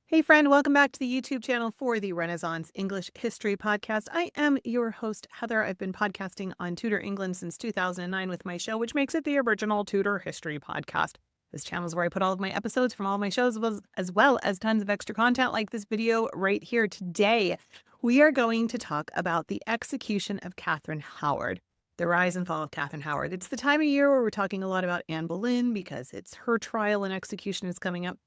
Hey, friend, welcome back to the YouTube channel for the Renaissance English History Podcast. I am your host, Heather. I've been podcasting on Tudor England since 2009 with my show, which makes it the original Tudor History Podcast. This channel is where I put all of my episodes from all of my shows, as well as tons of extra content like this video right here today. We are going to talk about the execution of Katherine Howard, the rise and fall of Katherine Howard. It's the time of year where we're talking a lot about Anne Boleyn because it's her trial and execution is coming up.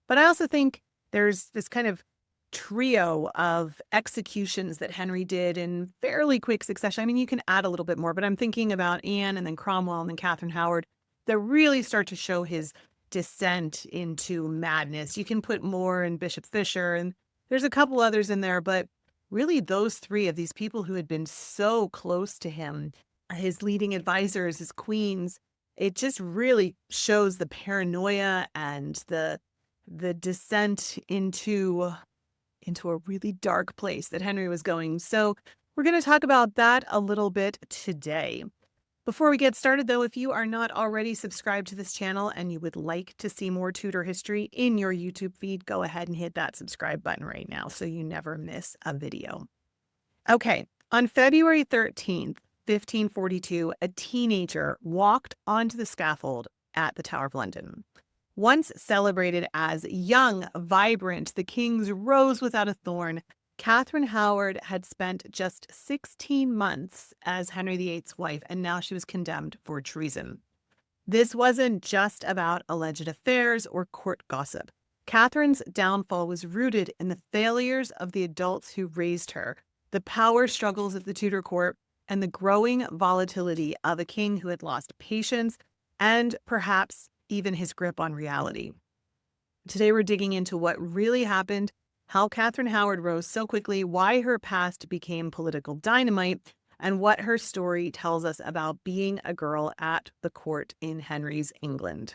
But I also think there's this kind of trio of executions that Henry did in fairly quick succession. I mean, you can add a little bit more, but I'm thinking about Anne and then Cromwell and then Katherine Howard that really start to show his descent into madness. You can put more in Bishop Fisher, and there's a couple others in there, but really those three of these people who had been so close to him, his leading advisors, his queens, it just really shows the paranoia and the descent into a really dark place that Henry was going. So we're going to talk about that a little bit today. Before we get started, though, if you are not already subscribed to this channel and you would like to see more Tudor history in your YouTube feed, go ahead and hit that subscribe button right now so you never miss a video. Okay, on February 13th, 1542, a teenager walked onto the scaffold at the Tower of London. Once celebrated as young, vibrant, the King's Rose without a thorn, Katherine Howard had spent just 16 months as Henry VIII's wife, and now she was condemned for treason. This wasn't just about alleged affairs or court gossip. Catherine's downfall was rooted in the failures of the adults who raised her, the power struggles of the Tudor court, and the growing volatility of a king who had lost patience and perhaps even his grip on reality. Today, we're digging into what really happened, how Katherine Howard rose so quickly, why her past became political dynamite, and what her story tells us about being a girl at the court in Henry's England.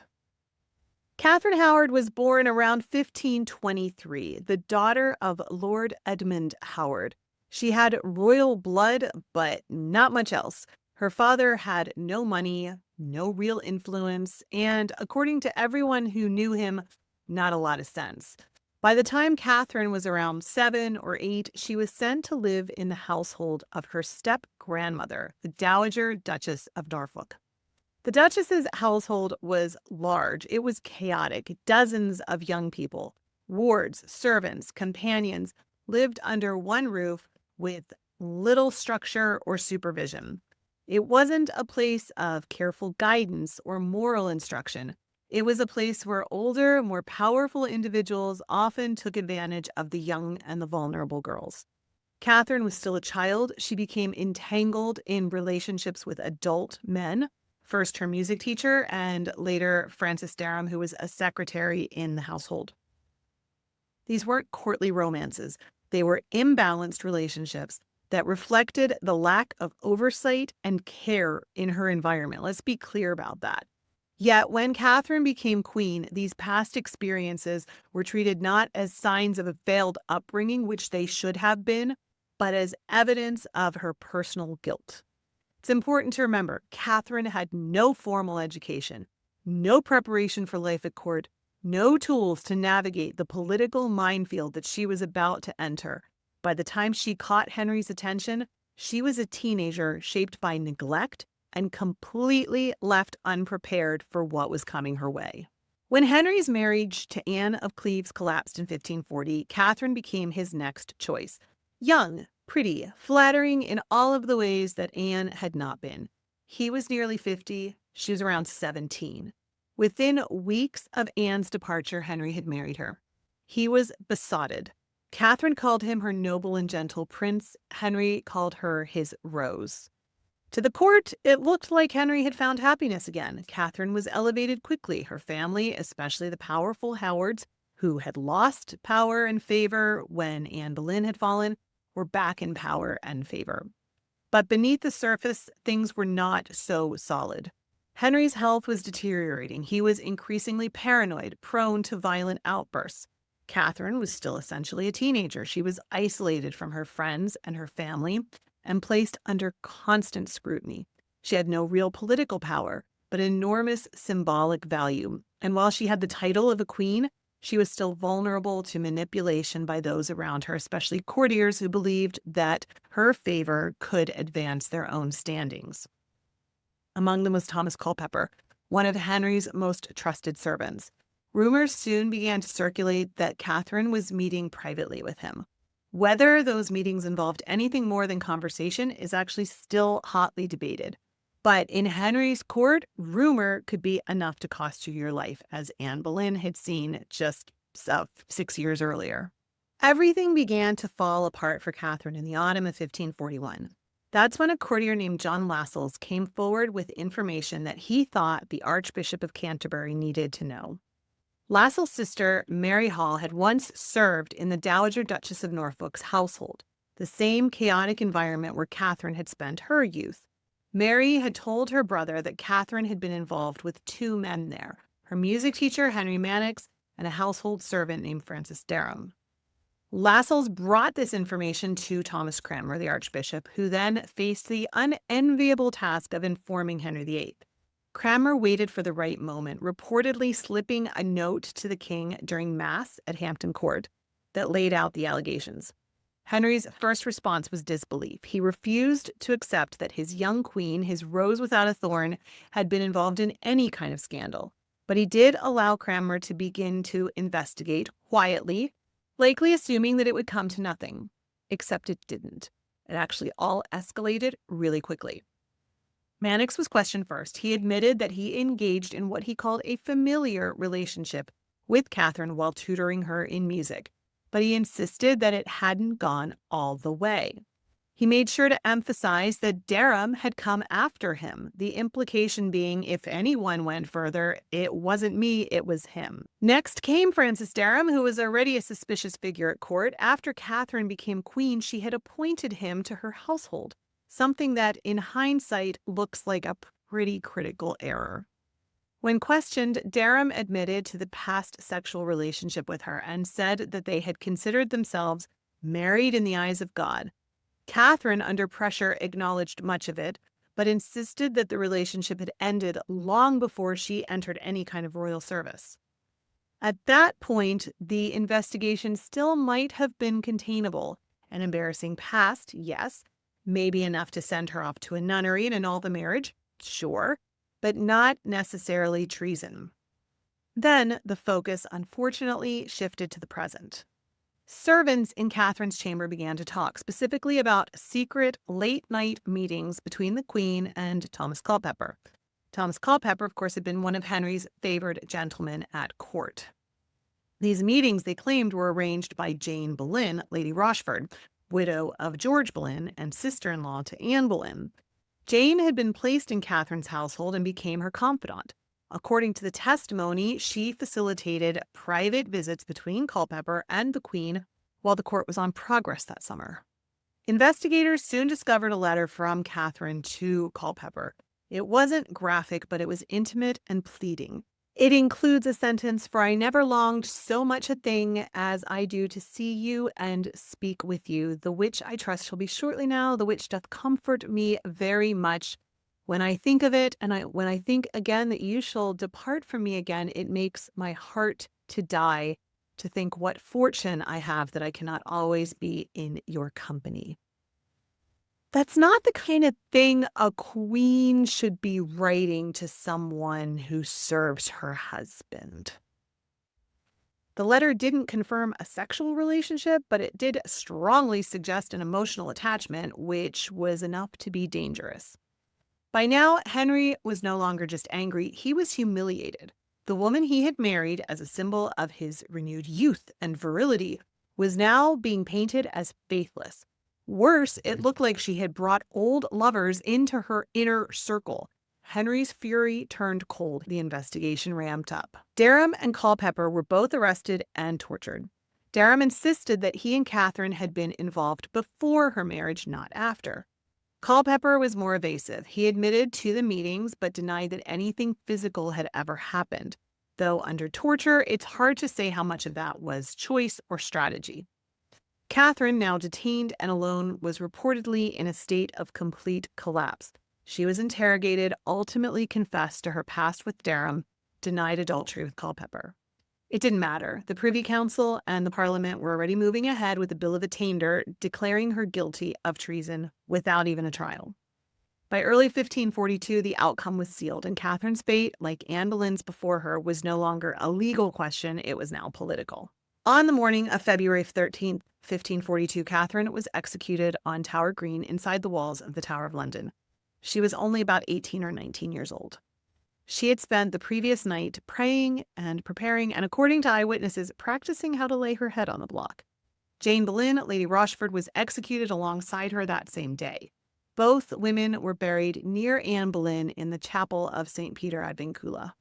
Katherine Howard was born around 1523, the daughter of Lord Edmund Howard. She had royal blood, but not much else. Her father had no money, no real influence, and according to everyone who knew him, not a lot of sense. By the time Katherine was around 7 or 8, she was sent to live in the household of her step-grandmother, the Dowager Duchess of Norfolk. The Duchess's household was large. It was chaotic. Dozens of young people, wards, servants, companions, lived under one roof with little structure or supervision. It wasn't a place of careful guidance or moral instruction. It was a place where older, more powerful individuals often took advantage of the young and the vulnerable girls. Katherine was still a child. She became entangled in relationships with adult men, first her music teacher and later Francis Derham, who was a secretary in the household. These weren't courtly romances. They were imbalanced relationships that reflected the lack of oversight and care in her environment. Let's be clear about that. Yet when Katherine became queen, these past experiences were treated not as signs of a failed upbringing, which they should have been, but as evidence of her personal guilt. It's important to remember, Katherine had no formal education, no preparation for life at court, no tools to navigate the political minefield that she was about to enter. By the time she caught Henry's attention, she was a teenager shaped by neglect and completely left unprepared for what was coming her way. When Henry's marriage to Anne of Cleves collapsed in 1540, Katherine became his next choice. Young, pretty, flattering in all of the ways that Anne had not been. He was nearly 50, she was around 17. Within weeks of Anne's departure, Henry had married her. He was besotted. Katherine called him her noble and gentle prince. Henry called her his rose. To the court, it looked like Henry had found happiness again. Katherine was elevated quickly. Her family, especially the powerful Howards, who had lost power and favor when Anne Boleyn had fallen, were back in power and favor. But beneath the surface, things were not so solid. Henry's health was deteriorating. He was increasingly paranoid, prone to violent outbursts. Katherine was still essentially a teenager. She was isolated from her friends and her family and placed under constant scrutiny. She had no real political power, but enormous symbolic value. And while she had the title of a queen, She was still vulnerable to manipulation by those around her, especially courtiers who believed that her favor could advance their own standings. Among them was Thomas Culpeper, one of Henry's most trusted servants. Rumors soon began to circulate that Catherine was meeting privately with him. Whether those meetings involved anything more than conversation is actually still hotly debated. But in Henry's court, rumor could be enough to cost you your life, as Anne Boleyn had seen just 6 years earlier. Everything began to fall apart for Catherine in the autumn of 1541. That's when a courtier named John Lascelles came forward with information that he thought the Archbishop of Canterbury needed to know. Lascelles' sister, Mary Hall, had once served in the Dowager Duchess of Norfolk's household, the same chaotic environment where Catherine had spent her youth. Mary had told her brother that Catherine had been involved with 2 men there, her music teacher, Henry Mannix, and a household servant named Francis Derham. Lascelles brought this information to Thomas Cranmer, the Archbishop, who then faced the unenviable task of informing Henry VIII. Cranmer waited for the right moment, reportedly slipping a note to the king during Mass at Hampton Court that laid out the allegations. Henry's first response was disbelief. He refused to accept that his young queen, his rose without a thorn, had been involved in any kind of scandal. But he did allow Cranmer to begin to investigate quietly, likely assuming that it would come to nothing. Except it didn't. It actually all escalated really quickly. Mannix was questioned first. He admitted that he engaged in what he called a familiar relationship with Catherine while tutoring her in music, but he insisted that it hadn't gone all the way. He made sure to emphasize that Derham had come after him, the implication being if anyone went further, it wasn't me, it was him. Next came Francis Derham, who was already a suspicious figure at court. After Catherine became queen, she had appointed him to her household, something that, in hindsight, looks like a pretty critical error. When questioned, Derham admitted to the past sexual relationship with her and said that they had considered themselves married in the eyes of God. Catherine, under pressure, acknowledged much of it, but insisted that the relationship had ended long before she entered any kind of royal service. At that point, the investigation still might have been containable. An embarrassing past, yes, maybe enough to send her off to a nunnery and annul the marriage, sure, but not necessarily treason. Then the focus, unfortunately, shifted to the present. Servants in Catherine's chamber began to talk, specifically about secret late-night meetings between the Queen and Thomas Culpeper. Thomas Culpeper, of course, had been one of Henry's favored gentlemen at court. These meetings, they claimed, were arranged by Jane Boleyn, Lady Rochford, widow of George Boleyn and sister-in-law to Anne Boleyn. Jane had been placed in Catherine's household and became her confidant. According to the testimony, she facilitated private visits between Culpeper and the Queen while the court was on progress that summer. Investigators soon discovered a letter from Catherine to Culpeper. It wasn't graphic, but it was intimate and pleading. It includes a sentence, "For I never longed so much a thing as I do to see you and speak with you, the which I trust shall be shortly now, the which doth comfort me very much. When I think of it, and when I think again that you shall depart from me again, it makes my heart to die, to think what fortune I have that I cannot always be in your company." That's not the kind of thing a queen should be writing to someone who serves her husband. The letter didn't confirm a sexual relationship, but it did strongly suggest an emotional attachment, which was enough to be dangerous. By now, Henry was no longer just angry, he was humiliated. The woman he had married as a symbol of his renewed youth and virility was now being painted as faithless. Worse, it looked like she had brought old lovers into her inner circle. Henry's fury turned cold. The investigation ramped up. Derham and Culpeper were both arrested and tortured. Derham insisted that he and Catherine had been involved before her marriage, not after. Culpeper was more evasive. He admitted to the meetings, but denied that anything physical had ever happened. Though under torture, it's hard to say how much of that was choice or strategy. Catherine, now detained and alone, was reportedly in a state of complete collapse. She was interrogated, ultimately confessed to her past with Derham, denied adultery with Culpeper. It didn't matter. The Privy Council and the Parliament were already moving ahead with the Bill of Attainder, declaring her guilty of treason without even a trial. By early 1542, the outcome was sealed, and Catherine's fate, like Anne Boleyn's before her, was no longer a legal question, it was now political. On the morning of February 13th, 1542, Catherine was executed on Tower Green inside the walls of the Tower of London. She was only about 18 or 19 years old. She had spent the previous night praying and preparing, and according to eyewitnesses, practicing how to lay her head on the block. Jane Boleyn, Lady Rochford, was executed alongside her that same day. Both women were buried near Anne Boleyn in the chapel of St. Peter ad Vincula.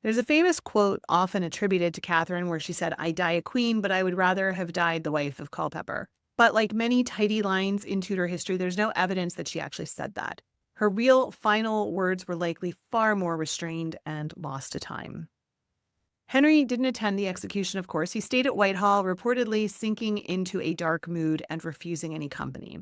There's a famous quote often attributed to Catherine where she said, "I die a queen, but I would rather have died the wife of Culpeper." But like many tidy lines in Tudor history, there's no evidence that she actually said that. Her real final words were likely far more restrained and lost to time. Henry didn't attend the execution, of course. He stayed at Whitehall, reportedly sinking into a dark mood and refusing any company.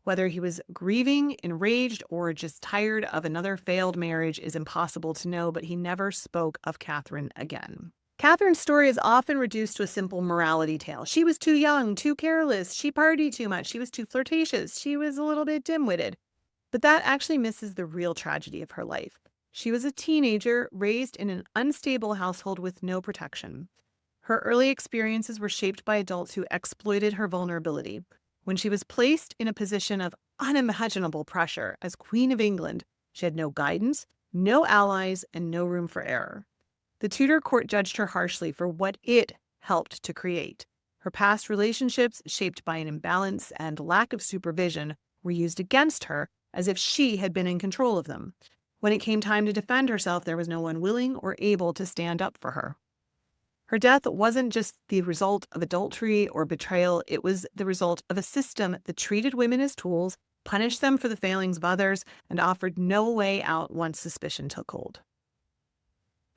Whether he was grieving, enraged, or just tired of another failed marriage is impossible to know, but he never spoke of Catherine again. Catherine's story is often reduced to a simple morality tale. She was too young, too careless, she partied too much, she was too flirtatious, she was a little bit dim-witted. But that actually misses the real tragedy of her life. She was a teenager raised in an unstable household with no protection. Her early experiences were shaped by adults who exploited her vulnerability. When she was placed in a position of unimaginable pressure as Queen of England, she had no guidance, no allies, and no room for error. The Tudor court judged her harshly for what it helped to create. Her past relationships, shaped by an imbalance and lack of supervision, were used against her as if she had been in control of them. When it came time to defend herself, there was no one willing or able to stand up for her. Her death wasn't just the result of adultery or betrayal, it was the result of a system that treated women as tools, punished them for the failings of others, and offered no way out once suspicion took hold.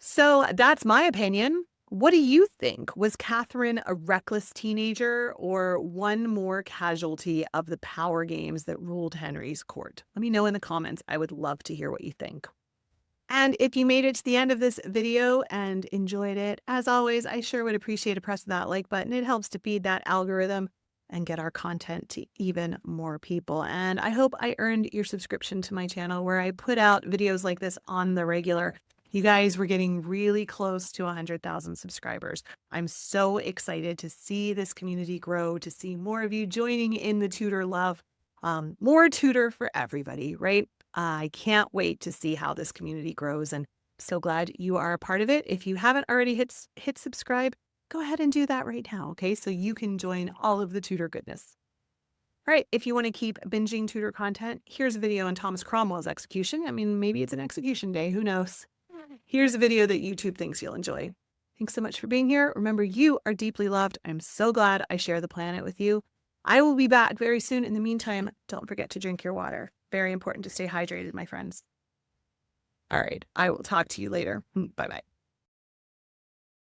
So that's my opinion. What do you think? Was Catherine a reckless teenager or one more casualty of the power games that ruled Henry's court? Let me know in the comments. I would love to hear what you think. And if you made it to the end of this video and enjoyed it, as always, I sure would appreciate a press of that like button. It helps to feed that algorithm and get our content to even more people. And I hope I earned your subscription to my channel where I put out videos like this on the regular. You guys were getting really close to 100,000 subscribers. I'm so excited to see this community grow, to see more of you joining in the Tudor love. More Tudor for everybody, right? I can't wait to see how this community grows, and I'm so glad you are a part of it. If you haven't already hit subscribe, go ahead and do that right now, okay? So you can join all of the Tudor goodness. All right, if you want to keep binging Tudor content, here's a video on Thomas Cromwell's execution. I mean, maybe it's an execution day, who knows? Here's a video that YouTube thinks you'll enjoy. Thanks so much for being here. Remember, you are deeply loved. I'm so glad I share the planet with you. I will be back very soon. In the meantime, don't forget to drink your water. Very important to stay hydrated, my friends. All right, I will talk to you later. Bye-bye.